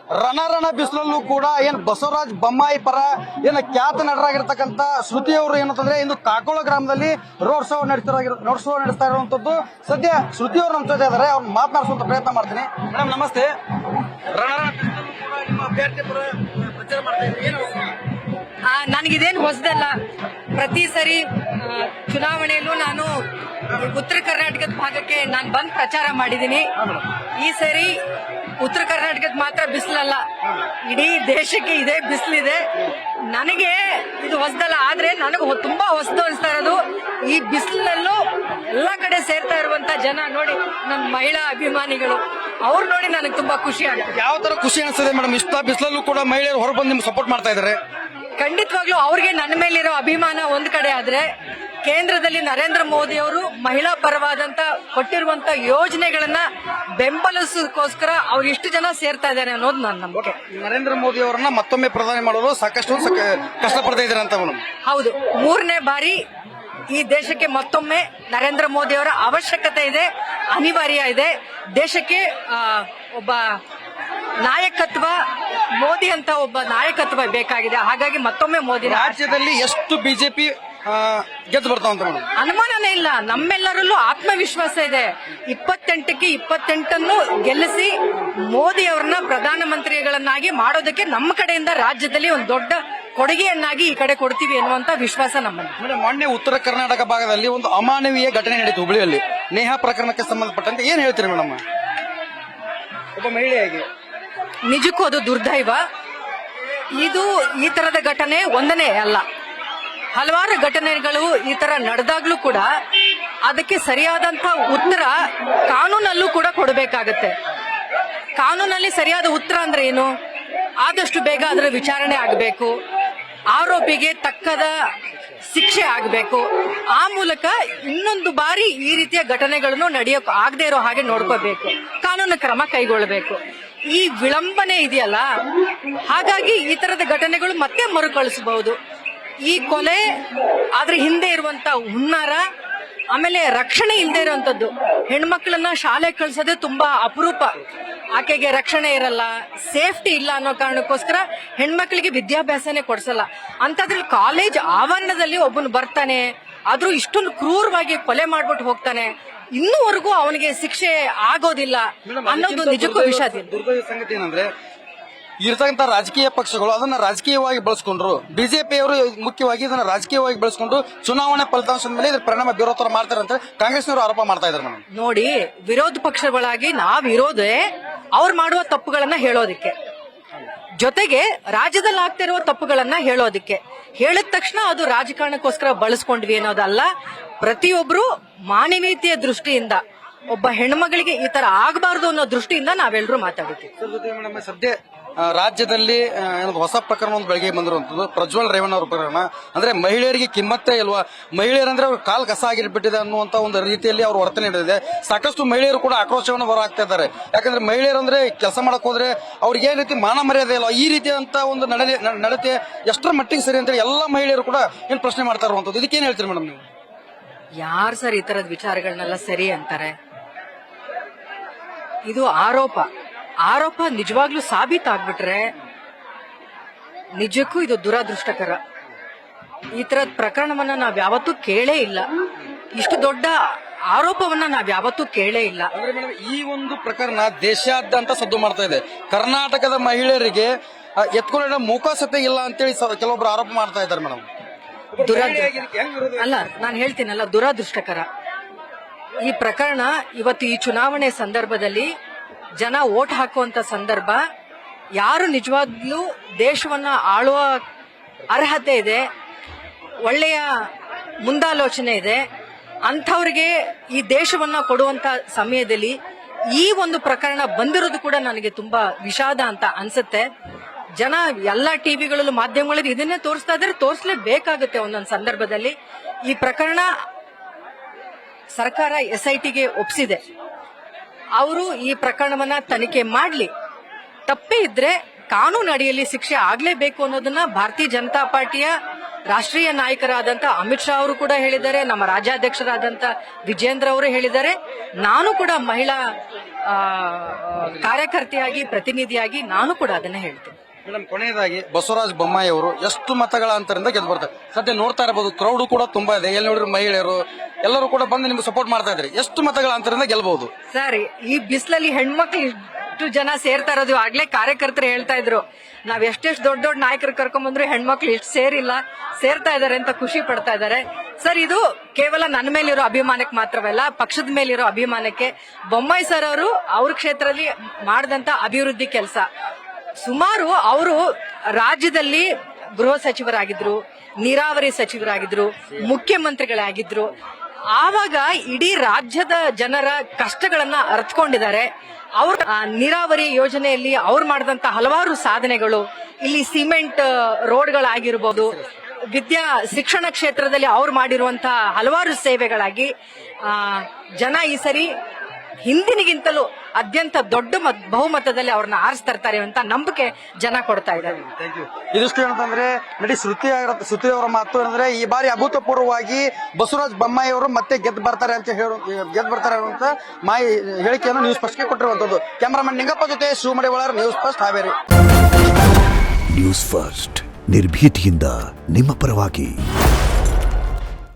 ರಣ ಬಿಸಿಲಲ್ಲೂ ಕೂಡ ಏನ್ ಬಸವರಾಜ್ ಬೊಮ್ಮಾಯಿ ಪರ ಏನ ಖ್ಯಾತ ನಟರಾಗಿರ್ತಕ್ಕಂಥ ಶ್ರುತಿ ಅವರು ಏನಂತಂದ್ರೆ ಇಂದು ಕಾಕೋಳ ಗ್ರಾಮದಲ್ಲಿ ರೋಡ್ ಶೋ ನಡೆಸ್ತಾ ಇರುವಂತದ್ದು. ಸದ್ಯ ಶ್ರುತಿ ಅವರು ನಮ್ಮ ಜೊತೆ ಇದಾರೆ, ಅವ್ರನ್ನ ಮಾತನಾಡಿಸುವಂತ ಪ್ರಯತ್ನ ಮಾಡ್ತೀನಿ. ಮೇಡಮ್ ನಮಸ್ತೆ. ರಣ ನಿಮ್ಮ ಅಭ್ಯರ್ಥಿ ಪರ ಪ್ರಚಾರ ಮಾಡ್ತಾ ಇದ್ರಿ, ಏನು ನನಗಿದೇನು ಹೊಸದಲ್ಲ. ಪ್ರತಿ ಸರಿ ಚುನಾವಣೆಯಲ್ಲೂ ನಾನು ಉತ್ತರ ಕರ್ನಾಟಕದ ಭಾಗಕ್ಕೆ ನಾನು ಬಂದು ಪ್ರಚಾರ ಮಾಡಿದ್ದೀನಿ. ಈ ಸರಿ ಉತ್ತರ ಕರ್ನಾಟಕದ ಮಾತ್ರ ಬಿಸಿಲಲ್ಲ, ಇಡೀ ದೇಶಕ್ಕೆ ಇದೇ ಬಿಸಿಲಿದೆ. ನನಗೆ ಇದು ಹೊಸದಲ್ಲ, ಆದ್ರೆ ನನಗೆ ತುಂಬಾ ಹೊಸದು ಅನಿಸ್ತಾ ಇರೋದು ಈ ಬಿಸಿಲಲ್ಲೂ ಎಲ್ಲಾ ಕಡೆ ಸೇರ್ತಾ ಇರುವಂತ ಜನ ನೋಡಿ, ನನ್ನ ಮಹಿಳಾ ಅಭಿಮಾನಿಗಳು, ಅವ್ರು ನೋಡಿ ನನಗೆ ತುಂಬಾ ಖುಷಿ ಆಗುತ್ತೆ. ಯಾವ ತರ ಖುಷಿ ಅನಿಸ್ತದೆ ಮೇಡಮ್? ಇಷ್ಟ ಬಿಸಿಲಲ್ಲೂ ಕೂಡ ಮಹಿಳೆಯರು ಹೊರಬಂದು ನಿಮ್ಗೆ ಸಪೋರ್ಟ್ ಮಾಡ್ತಾ ಇದ್ದಾರೆ. ಖಂಡಿತವಾಗ್ಲೂ ಅವ್ರಿಗೆ ನನ್ನ ಮೇಲಿರೋ ಅಭಿಮಾನ ಒಂದ್ ಕಡೆ ಆದ್ರೆ, ಕೇಂದ್ರದಲ್ಲಿ ನರೇಂದ್ರ ಮೋದಿ ಅವರು ಮಹಿಳಾ ಪರವಾದಂತ ಕೊಟ್ಟಿರುವಂತ ಯೋಜನೆಗಳನ್ನ ಬೆಂಬಲಿಸೋದಕ್ಕೋಸ್ಕರ ಅವ್ರು ಇಷ್ಟು ಜನ ಸೇರ್ತಾ ಇದ್ದಾರೆ ಅನ್ನೋದು ನನ್ನ ನಂಬಿಕೆ. ನರೇಂದ್ರ ಮೋದಿ ಅವರನ್ನ ಮತ್ತೊಮ್ಮೆ ಪ್ರಧಾನಿ ಮಾಡಲು ಸಾಕಷ್ಟು ಕಷ್ಟಪಡ್ತಾ ಇದ್ದಾರೆ ಅಂತ ಮೇಡಮ್. ಹೌದು, 3ನೇ ಬಾರಿ ಈ ದೇಶಕ್ಕೆ ಮತ್ತೊಮ್ಮೆ ನರೇಂದ್ರ ಮೋದಿ ಅವರ ಅವಶ್ಯಕತೆ ಇದೆ, ಅನಿವಾರ್ಯ ಇದೆ. ದೇಶಕ್ಕೆ ಒಬ್ಬ ನಾಯಕತ್ವ, ಮೋದಿ ಅಂತ ಒಬ್ಬ ನಾಯಕತ್ವ ಬೇಕಾಗಿದೆ. ಹಾಗಾಗಿ ಮತ್ತೊಮ್ಮೆ ಮೋದಿ. ರಾಜ್ಯದಲ್ಲಿ ಎಷ್ಟು ಬಿಜೆಪಿ ಗೆದ್ದು ಬರ್ತಾವ ಅಂತ ಮೇಡಮ್? ಅನುಮಾನನೇ ಇಲ್ಲ, ನಮ್ಮೆಲ್ಲರಲ್ಲೂ ಆತ್ಮವಿಶ್ವಾಸ ಇದೆ. 28ಕ್ಕೆ 28 ಗೆಲ್ಲಿಸಿ ಮೋದಿ ಅವರನ್ನ ಪ್ರಧಾನಮಂತ್ರಿಗಳನ್ನಾಗಿ ಮಾಡೋದಕ್ಕೆ ನಮ್ಮ ಕಡೆಯಿಂದ ರಾಜ್ಯದಲ್ಲಿ ಒಂದು ದೊಡ್ಡ ಕೊಡುಗೆಯನ್ನಾಗಿ ಈ ಕಡೆ ಕೊಡ್ತೀವಿ ಎನ್ನುವಂತ ವಿಶ್ವಾಸ ನಮ್ಮಲ್ಲಿ. ಮೇಡಮ್, ಮೊನ್ನೆ ಉತ್ತರ ಕರ್ನಾಟಕ ಭಾಗದಲ್ಲಿ ಒಂದು ಅಮಾನವೀಯ ಘಟನೆ ನಡೀತು ಹುಬ್ಬಳ್ಳಿಯಲ್ಲಿ. ನೇಹಾ ಪ್ರಕರಣಕ್ಕೆ ಸಂಬಂಧಪಟ್ಟಂತೆ ಏನ್ ಹೇಳ್ತೀರಿ ಮೇಡಮ್? ಒಬ್ಬ ಮಹಿಳೆಯಾಗಿ ನಿಜಕ್ಕೂ ಅದು ದುರ್ದೈವ. ಇದು ಈ ತರದ ಘಟನೆ ಒಂದನೇ ಅಲ್ಲ, ಹಲವಾರು ಘಟನೆಗಳು ಈ ತರ ನಡೆದಾಗ್ಲೂ ಕೂಡ ಅದಕ್ಕೆ ಸರಿಯಾದಂತ ಉತ್ತರ ಕಾನೂನಲ್ಲೂ ಕೂಡ ಕೊಡಬೇಕಾಗತ್ತೆ. ಕಾನೂನಲ್ಲಿ ಸರಿಯಾದ ಉತ್ತರ ಅಂದ್ರೆ ಏನು? ಆದಷ್ಟು ಬೇಗ ಅದರ ವಿಚಾರಣೆ ಆಗಬೇಕು, ಆರೋಪಿಗೆ ತಕ್ಕದ ಶಿಕ್ಷೆ ಆಗಬೇಕು. ಆ ಮೂಲಕ ಇನ್ನೊಂದು ಬಾರಿ ಈ ರೀತಿಯ ಘಟನೆಗಳನ್ನು ನಡೆಯೋಕೆ ಆಗದೆ ಇರೋ ಹಾಗೆ ನೋಡ್ಕೋಬೇಕು, ಕಾನೂನು ಕ್ರಮ ಕೈಗೊಳ್ಳಬೇಕು. ಈ ವಿಳಂಬನೆ ಇದೆಯಲ್ಲ, ಹಾಗಾಗಿ ಈ ತರದ ಘಟನೆಗಳು ಮತ್ತೆ ಮರುಕಳಿಸಬಹುದು. ಈ ಕೊಲೆ, ಆದ್ರೆ ಹಿಂದೆ ಇರುವಂತ ಹುನ್ನಾರ, ಆಮೇಲೆ ರಕ್ಷಣೆ ಇಲ್ಲದೆ ಇರುವಂತದ್ದು. ಹೆಣ್ಮಕ್ಳನ್ನ ಶಾಲೆ ಕಳ್ಸೋದೇ ತುಂಬಾ ಅಪರೂಪ. ಆಕೆಗೆ ರಕ್ಷಣೆ ಇರಲ್ಲ, ಸೇಫ್ಟಿ ಇಲ್ಲ ಅನ್ನೋ ಕಾರಣಕ್ಕೋಸ್ಕರ ಹೆಣ್ಮಕ್ಳಿಗೆ ವಿದ್ಯಾಭ್ಯಾಸನೇ ಕೊಡ್ಸಲ್ಲ. ಅಂತದ್ರಲ್ಲಿ ಕಾಲೇಜ್ ಆವರಣದಲ್ಲಿ ಒಬ್ಬನು ಬರ್ತಾನೆ, ಆದ್ರೂ ಇಷ್ಟೊಂದು ಕ್ರೂರವಾಗಿ ಕೊಲೆ ಮಾಡ್ಬಿಟ್ಟು ಹೋಗ್ತಾನೆ, ಇನ್ನೂವರೆಗೂ ಅವನಿಗೆ ಶಿಕ್ಷೆ ಆಗೋದಿಲ್ಲ ಅನ್ನೋದು ನಿಜಕ್ಕೂ ವಿಷಾದ. ದುರ್ದೈವ ಸಂಗತಿ ಏನಂದ್ರೆ, ಇರ್ತಕ್ಕಂಥ ರಾಜಕೀಯ ಪಕ್ಷಗಳು ಅದನ್ನ ರಾಜಕೀಯವಾಗಿ ಬಳಸ್ಕೊಂಡ್ರು. ಬಿಜೆಪಿಯವರು ಮುಖ್ಯವಾಗಿ ಇದನ್ನ ರಾಜಕೀಯವಾಗಿ ಬಳಸ್ಕೊಂಡು ಚುನಾವಣೆ ಫಲಿತಾಂಶದ ಮೇಲೆ ಇದ್ರ ಪರಿಣಾಮ ಬೀರೋ ತರ ಮಾಡ್ತಾರೆ ಅಂತ ಕಾಂಗ್ರೆಸ್ನವರು ಆರೋಪ ಮಾಡ್ತಾ ಇದ್ದಾರೆ ಮೇಡಮ್. ನೋಡಿ, ವಿರೋಧ ಪಕ್ಷಗಳಾಗಿ ನಾವಿರೋದೇ ಅವ್ರು ಮಾಡುವ ತಪ್ಪುಗಳನ್ನ ಹೇಳೋದಿಕ್ಕೆ, ಜೊತೆಗೆ ರಾಜ್ಯದಲ್ಲಿ ಆಗ್ತಿರುವ ತಪ್ಪುಗಳನ್ನ ಹೇಳೋದಿಕ್ಕೆ. ಹೇಳಿದ ತಕ್ಷಣ ಅದು ರಾಜಕಾರಣಕ್ಕೋಸ್ಕರ ಬಳಸ್ಕೊಂಡ್ವಿ ಅನ್ನೋದಲ್ಲ. ಪ್ರತಿಯೊಬ್ರು ಮಾನವೀಯತೆಯ ದೃಷ್ಟಿಯಿಂದ, ಒಬ್ಬ ಹೆಣ್ಮಗಳಿಗೆ ಈ ತರ ಆಗಬಾರ್ದು ಅನ್ನೋ ದೃಷ್ಟಿಯಿಂದ ನಾವೆಲ್ಲರೂ ಮಾತಾಡ್ತೀವಿ. ಸದ್ಯ ರಾಜ್ಯದಲ್ಲಿ ಹೊಸ ಪ್ರಕರಣ ಒಂದು ಬೆಳಗ್ಗೆ ಬಂದಿರುವಂತದ್ದು ಪ್ರಜ್ವಲ್ ರೇವಣ್ಣ ಅವರ ಪ್ರಕರಣ. ಅಂದ್ರೆ ಮಹಿಳೆಯರಿಗೆ ಕಿಮ್ಮತ್ತೇ ಇಲ್ವಾ, ಮಹಿಳೆಯರಂದ್ರೆ ಅವ್ರ ಕಾಲ್ ಕಸ ಆಗಿರ್ಬಿಟ್ಟಿದೆ ಅನ್ನುವಂತ ಒಂದು ರೀತಿಯಲ್ಲಿ ಅವ್ರ ವರ್ತನೆ ನಡೆದಿದೆ. ಸಾಕಷ್ಟು ಮಹಿಳೆಯರು ಕೂಡ ಆಕ್ರೋಶವನ್ನು ಹೊರಹಾಕ್ತಾ ಇದ್ದಾರೆ. ಯಾಕಂದ್ರೆ ಮಹಿಳೆಯರಂದ್ರೆ ಕೆಲಸ ಮಾಡಕ್ ಹೋದ್ರೆ ಅವ್ರಿಗೆ ಏನ್ ರೀತಿ ಮಾನ ಮರ್ಯಾದೆ ಇಲ್ಲ, ಈ ರೀತಿಯಂತ ಒಂದು ನಡತೆ ಎಷ್ಟರ ಮಟ್ಟಿಗೆ ಸರಿ ಅಂತೇಳಿ ಎಲ್ಲಾ ಮಹಿಳೆಯರು ಕೂಡ ಏನ್ ಪ್ರಶ್ನೆ ಮಾಡ್ತಾ ಇರುವಂತದ್ದು. ಇದಕ್ಕೇನ್ ಹೇಳ್ತೀರಿ ಮೇಡಮ್ ನೀವು? ಯಾರು ಸರ್ ಈ ತರದ ವಿಚಾರಗಳನ್ನೆಲ್ಲ ಸರಿ ಅಂತಾರೆ? ಇದು ಆರೋಪ ನಿಜವಾಗ್ಲೂ ಸಾಬೀತಾಗ್ಬಿಟ್ರೆ ನಿಜಕ್ಕೂ ಇದು ದುರದೃಷ್ಟಕರ. ಈ ತರದ ಪ್ರಕರಣವನ್ನ ನಾವ್ ಯಾವತ್ತೂ ಕೇಳೇ ಇಲ್ಲ, ಇಷ್ಟು ದೊಡ್ಡ ಆರೋಪವನ್ನ ನಾವ್ ಯಾವತ್ತೂ ಕೇಳೇ ಇಲ್ಲ. ಅಂದ್ರೆ ಮೇಡಮ್, ಈ ಒಂದು ಪ್ರಕರಣ ದೇಶಾದ್ಯಂತ ಸದ್ದು ಮಾಡ್ತಾ ಇದೆ. ಕರ್ನಾಟಕದ ಮಹಿಳೆಯರಿಗೆ ಎತ್ಕೊಳ್ಳೋ ಮೂಕಾಸತೆ ಇಲ್ಲ ಅಂತೇಳಿ ಕೆಲವೊಬ್ರು ಆರೋಪ ಮಾಡ್ತಾ ಇದ್ದಾರೆ ಮೇಡಮ್. ಅಲ್ಲ, ನಾನು ಹೇಳ್ತೀನಲ್ಲ, ದುರದೃಷ್ಟಕರ. ಈ ಪ್ರಕರಣ ಇವತ್ತು ಈ ಚುನಾವಣೆ ಸಂದರ್ಭದಲ್ಲಿ ಜನ ವೋಟ್ ಹಾಕುವಂತ ಸಂದರ್ಭ, ಯಾರು ನಿಜವಾಗ್ಲೂ ದೇಶವನ್ನ ಆಳುವ ಅರ್ಹತೆ ಇದೆ, ಒಳ್ಳೆಯ ಮುಂದಾಲೋಚನೆ ಇದೆ, ಅಂಥವ್ರಿಗೆ ಈ ದೇಶವನ್ನ ಕೊಡುವಂತ ಸಮಯದಲ್ಲಿ ಈ ಒಂದು ಪ್ರಕರಣ ಬಂದಿರೋದು ಕೂಡ ನನಗೆ ತುಂಬಾ ವಿಷಾದ ಅಂತ ಅನ್ಸುತ್ತೆ. ಜನ ಎಲ್ಲಾ ಟಿವಿಗಳಲ್ಲೂ ಮಾಧ್ಯಮಗಳಲ್ಲಿ ಇದನ್ನೇ ತೋರಿಸ್ತಾ ಇದ್ರೆ ತೋರಿಸಲೇಬೇಕಾಗುತ್ತೆ ಒಂದೊಂದು ಸಂದರ್ಭದಲ್ಲಿ. ಈ ಪ್ರಕರಣ ಸರ್ಕಾರ SITಗೆ ಒಪ್ಪಿಸಿದೆ. ಅವರು ಈ ಪ್ರಕರಣವನ್ನ ತನಿಖೆ ಮಾಡ್ಲಿ, ತಪ್ಪೇ ಇದ್ರೆ ಕಾನೂನು ಅಡಿಯಲ್ಲಿ ಶಿಕ್ಷೆ ಆಗ್ಲೇಬೇಕು ಅನ್ನೋದನ್ನ ಭಾರತೀಯ ಜನತಾ ಪಾರ್ಟಿಯ ರಾಷ್ಟ್ರೀಯ ನಾಯಕರಾದಂತ ಅಮಿತ್ ಶಾ ಅವರು ಕೂಡ ಹೇಳಿದ್ದಾರೆ, ನಮ್ಮ ರಾಜ್ಯಾಧ್ಯಕ್ಷರಾದಂತ ವಿಜೇಂದ್ರ ಅವರು ಹೇಳಿದ್ದಾರೆ. ನಾನು ಕೂಡ ಮಹಿಳಾ ಕಾರ್ಯಕರ್ತೆಯಾಗಿ ಪ್ರತಿನಿಧಿಯಾಗಿ ನಾನು ಕೂಡ ಅದನ್ನ ಹೇಳ್ತೀನಿ. ಮೇಡಮ್, ಕೊನೆಯದಾಗಿ ಬಸವರಾಜ ಬೊಮ್ಮಾಯಿ ಅವರು ಎಷ್ಟು ಮತಗಳ ಅಂತರಿಂದ ಗೆದ್ದು ಬರ್ತಾರೆ? ಸದ್ಯ ನೋಡ್ತಾ ಇರಬಹುದು, ಕ್ರೌಡ್ ಕೂಡ ತುಂಬಾ ಇದೆ. ಎಲ್ಲಿ ನೋಡಿದ್ರು ಮಹಿಳೆಯರು ಎಲ್ಲರೂ ಕೂಡ ಬಂದು ನಿಮ್ಗೆ ಸಪೋರ್ಟ್ ಮಾಡ್ತಾ ಇದ್ದಾರೆ. ಎಷ್ಟು ಮತಗಳ ಅಂತರಿಂದ ಗೆಲ್ಬಹುದು? ಸರ್, ಈ ಬಿಸಿಲಲ್ಲಿ ಹೆಣ್ಮಕ್ಳು ಇಷ್ಟು ಜನ ಸೇರ್ತಾ ಇರೋದು ಆಗ್ಲೇ ಕಾರ್ಯಕರ್ತರು ಹೇಳ್ತಾ ಇದ್ರು. ನಾವ್ ಎಷ್ಟೆಷ್ಟು ದೊಡ್ಡ ದೊಡ್ಡ ನಾಯಕರು ಕರ್ಕೊಂಡ್ ಬಂದ್ರು ಹೆಣ್ಮಕ್ಳು ಇಷ್ಟು ಸೇರ್ತಾ ಇದಾರೆ ಅಂತ ಖುಷಿ ಪಡ್ತಾ ಇದ್ದಾರೆ. ಸರ್, ಇದು ಕೇವಲ ನನ್ನ ಮೇಲಿರೋ ಅಭಿಮಾನಕ್ಕೆ ಮಾತ್ರವಲ್ಲ, ಪಕ್ಷದ ಮೇಲಿರೋ ಅಭಿಮಾನಕ್ಕೆ. ಬೊಮ್ಮಾಯಿ ಸರ್ ಅವರು ಅವ್ರ ಕ್ಷೇತ್ರದಲ್ಲಿ ಮಾಡಿದಂತ ಅಭಿವೃದ್ಧಿ ಕೆಲಸ ಸುಮಾರು, ಅವರು ರಾಜ್ಯದಲ್ಲಿ ಗೃಹ ಸಚಿವರಾಗಿದ್ರು, ನೀರಾವರಿ ಸಚಿವರಾಗಿದ್ರು, ಮುಖ್ಯಮಂತ್ರಿಗಳಾಗಿದ್ರು. ಆವಾಗ ಇಡೀ ರಾಜ್ಯದ ಜನರ ಕಷ್ಟಗಳನ್ನ ಅರ್ಥಕೊಂಡಿದ್ದಾರೆ. ಅವ್ರ ನೀರಾವರಿ ಯೋಜನೆಯಲ್ಲಿ ಅವ್ರು ಮಾಡಿದಂತ ಹಲವಾರು ಸಾಧನೆಗಳು, ಇಲ್ಲಿ ಸಿಮೆಂಟ್ ರೋಡ್ಗಳಾಗಿರ್ಬೋದು, ಶಿಕ್ಷಣ ಕ್ಷೇತ್ರದಲ್ಲಿ ಅವ್ರು ಮಾಡಿರುವಂತಹ ಹಲವಾರು ಸೇವೆಗಳಾಗಿ ಜನ ಈ ಸರಿ ಹಿಂದಿನಿಗಿಂತಲೂ ಅತ್ಯಂತ ದೊಡ್ಡ ಬಹುಮತದಲ್ಲಿ ಅವ್ರನ್ನ ಆರಿಸ್ತಾ ಇರ್ತಾರೆ ಅಂತ ನಂಬಿಕೆ ಜನ ಕೊಡ್ತಾ ಇದ್ದಾರೆ. ಇದಿಷ್ಟು ಏನಂತಂದ್ರೆ ನಟಿ ಶ್ರುತಿ ಅವರ ಮಾತು ಏನಂದ್ರೆ, ಈ ಬಾರಿ ಅಭೂತಪೂರ್ವವಾಗಿ ಬಸವರಾಜ ಬೊಮ್ಮಾಯಿ ಅವರು ಮತ್ತೆ ಗೆದ್ದು ಬರ್ತಾರೆ ಅನ್ನುವಂತ ಹೇಳಿಕೆಯನ್ನು ನ್ಯೂಸ್ ಫಸ್ಟ್ ಗೆ ಕೊಟ್ಟಿರುವಂತದ್ದು. ಕ್ಯಾಮರಾಮನ್ ನಿಂಗಪ್ಪ ಜೊತೆ Shivamadivalar, news first Haveri. News first ನಿರ್ಭೀತಿಯಿಂದ ನಿಮ್ಮ ಪರವಾಗಿ.